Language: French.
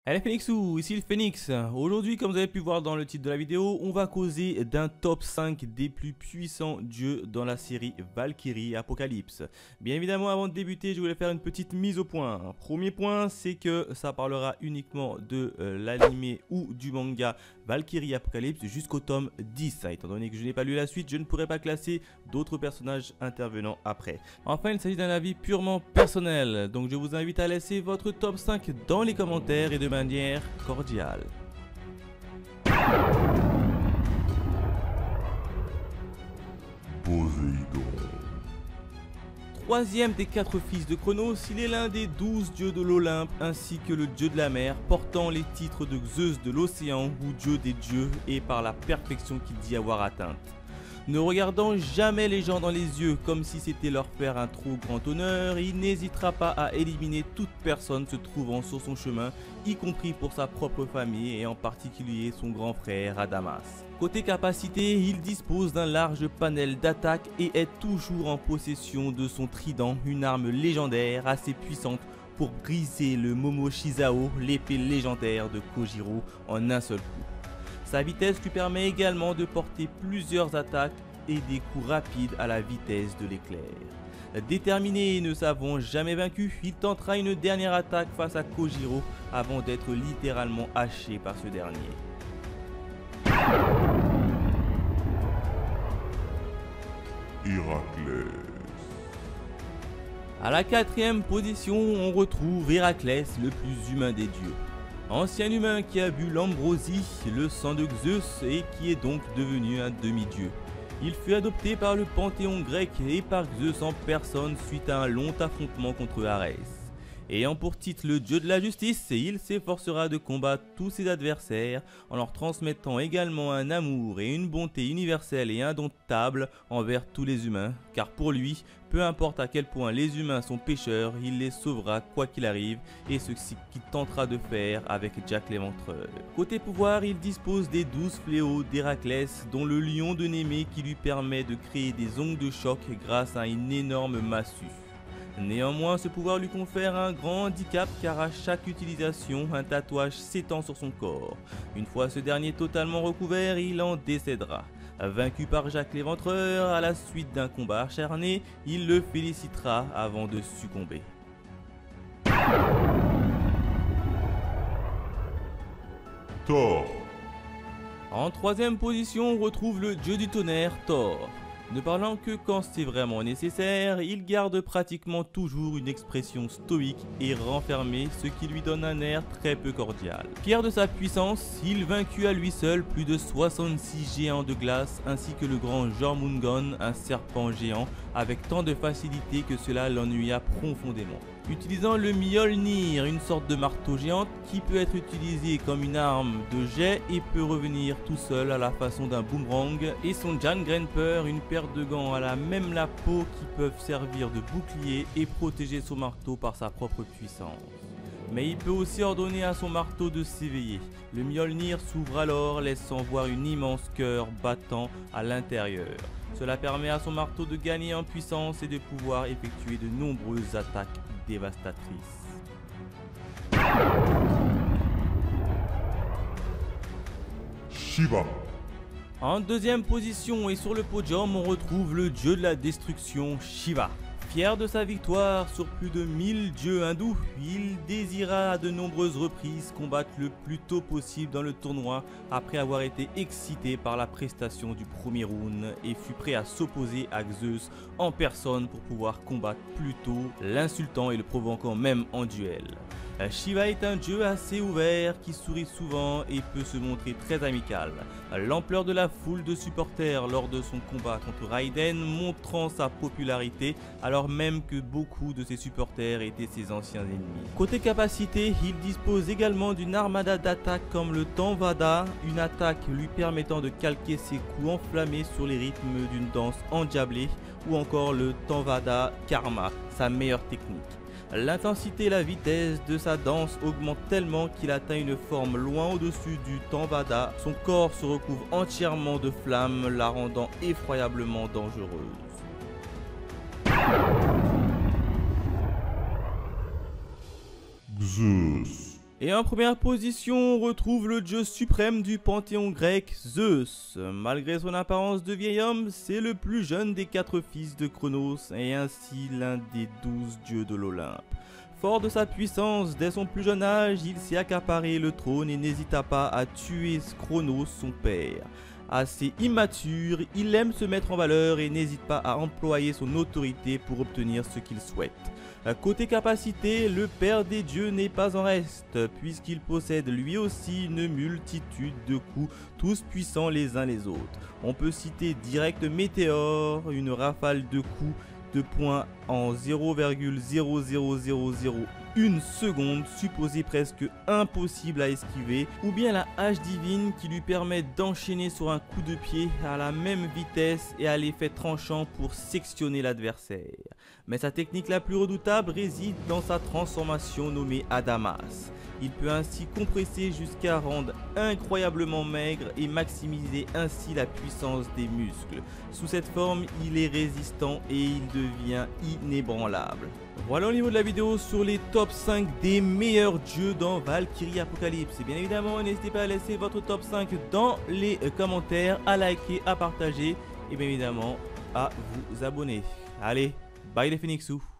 Allez Phoenixou, ici le Phoenix. Aujourd'hui, comme vous avez pu voir dans le titre de la vidéo, on va causer d'un top 5 des plus puissants dieux dans la série Valkyrie Apocalypse. Bien évidemment, avant de débuter, je voulais faire une petite mise au point. Premier point, c'est que ça parlera uniquement de l'animé ou du manga Valkyrie Apocalypse jusqu'au tome 10. Étant donné que je n'ai pas lu la suite, je ne pourrais pas classer d'autres personnages intervenant après. Enfin, il s'agit d'un avis purement personnel, donc je vous invite à laisser votre top 5 dans les commentaires et de manière cordiale. Poséidon. Troisième des 4 fils de Chronos, il est l'un des 12 dieux de l'Olympe ainsi que le dieu de la mer, portant les titres de Zeus de l'océan ou dieu des dieux et par la perfection qu'il dit avoir atteinte. Ne regardant jamais les gens dans les yeux comme si c'était leur faire un trop grand honneur, il n'hésitera pas à éliminer toute personne se trouvant sur son chemin, y compris pour sa propre famille et en particulier son grand frère Adamas. Côté capacité, il dispose d'un large panel d'attaque et est toujours en possession de son trident, une arme légendaire assez puissante pour briser le Momoshizao, l'épée légendaire de Kojiro, en un seul coup. Sa vitesse lui permet également de porter plusieurs attaques et des coups rapides à la vitesse de l'éclair. Déterminé et ne s'avant jamais vaincu, il tentera une dernière attaque face à Kojiro avant d'être littéralement haché par ce dernier. Héraclès. À la 4e position, on retrouve Héraclès, le plus humain des dieux. Ancien humain qui a bu l'ambrosie, le sang de Zeus et qui est donc devenu un demi-dieu. Il fut adopté par le panthéon grec et par Zeus en personne suite à un long affrontement contre Arès. Ayant pour titre le dieu de la justice, il s'efforcera de combattre tous ses adversaires en leur transmettant également un amour et une bonté universelle et indomptable envers tous les humains, car pour lui, peu importe à quel point les humains sont pécheurs, il les sauvera quoi qu'il arrive, et ce qu'il tentera de faire avec Jack l'Éventreur. Côté pouvoir, il dispose des 12 fléaux d'Héraclès, dont le lion de Némée qui lui permet de créer des ongles de choc grâce à une énorme massue. Néanmoins, ce pouvoir lui confère un grand handicap car à chaque utilisation, un tatouage s'étend sur son corps. Une fois ce dernier totalement recouvert, il en décédera. Vaincu par Jack l'Éventreur, à la suite d'un combat acharné, il le félicitera avant de succomber. Thor. En 3e position, on retrouve le dieu du tonnerre, Thor. Ne parlant que quand c'est vraiment nécessaire, il garde pratiquement toujours une expression stoïque et renfermée, ce qui lui donne un air très peu cordial. Fier de sa puissance, il vaincut à lui seul plus de 66 géants de glace ainsi que le grand Jormungand, un serpent géant, avec tant de facilité que cela l'ennuya profondément. Utilisant le Mjolnir, une sorte de marteau géante qui peut être utilisé comme une arme de jet et peut revenir tout seul à la façon d'un boomerang, et son Jangrenper, une paire de gants à la même la peau qui peuvent servir de bouclier et protéger son marteau par sa propre puissance. Mais il peut aussi ordonner à son marteau de s'éveiller. Le Mjolnir s'ouvre alors, laissant voir une immense cœur battant à l'intérieur. Cela permet à son marteau de gagner en puissance et de pouvoir effectuer de nombreuses attaques dévastatrices. Shiva. En 2e position et sur le podium, on retrouve le dieu de la destruction, Shiva. Fier de sa victoire sur plus de 1000 dieux hindous, il désira à de nombreuses reprises combattre le plus tôt possible dans le tournoi après avoir été excité par la prestation du premier round et fut prêt à s'opposer à Zeus en personne pour pouvoir combattre plus tôt, l'insultant et le provoquant même en duel. Shiva est un dieu assez ouvert qui sourit souvent et peut se montrer très amical. L'ampleur de la foule de supporters lors de son combat contre Raiden montrant sa popularité alors même que beaucoup de ses supporters étaient ses anciens ennemis. Côté capacité, il dispose également d'une armada d'attaques comme le Tanvada, une attaque lui permettant de calquer ses coups enflammés sur les rythmes d'une danse endiablée, ou encore le Tanvada Karma, sa meilleure technique. L'intensité et la vitesse de sa danse augmentent tellement qu'il atteint une forme loin au-dessus du Tanvada. Son corps se recouvre entièrement de flammes, la rendant effroyablement dangereuse. Zeus. Et en première position, on retrouve le dieu suprême du panthéon grec, Zeus. Malgré son apparence de vieil homme, c'est le plus jeune des 4 fils de Cronos et ainsi l'un des 12 dieux de l'Olympe. Fort de sa puissance, dès son plus jeune âge, il s'est accaparé le trône et n'hésita pas à tuer Cronos, son père. Assez immature, il aime se mettre en valeur et n'hésite pas à employer son autorité pour obtenir ce qu'il souhaite. Côté capacité, le père des dieux n'est pas en reste, puisqu'il possède lui aussi une multitude de coups, tous puissants les uns les autres. On peut citer direct météore, une rafale de coups de points en 0,00001 seconde, supposée presque impossible à esquiver, ou bien la hache divine qui lui permet d'enchaîner sur un coup de pied à la même vitesse et à l'effet tranchant pour sectionner l'adversaire. Mais sa technique la plus redoutable réside dans sa transformation nommée Adamas. Il peut ainsi compresser jusqu'à rendre incroyablement maigre et maximiser ainsi la puissance des muscles. Sous cette forme, il est résistant et il devient inébranlable. Voilà au niveau de la vidéo sur les top 5 des meilleurs dieux dans Valkyrie Apocalypse. Et bien évidemment, n'hésitez pas à laisser votre top 5 dans les commentaires, à liker, à partager et bien évidemment à vous abonner. Allez, bye les Phoenixous.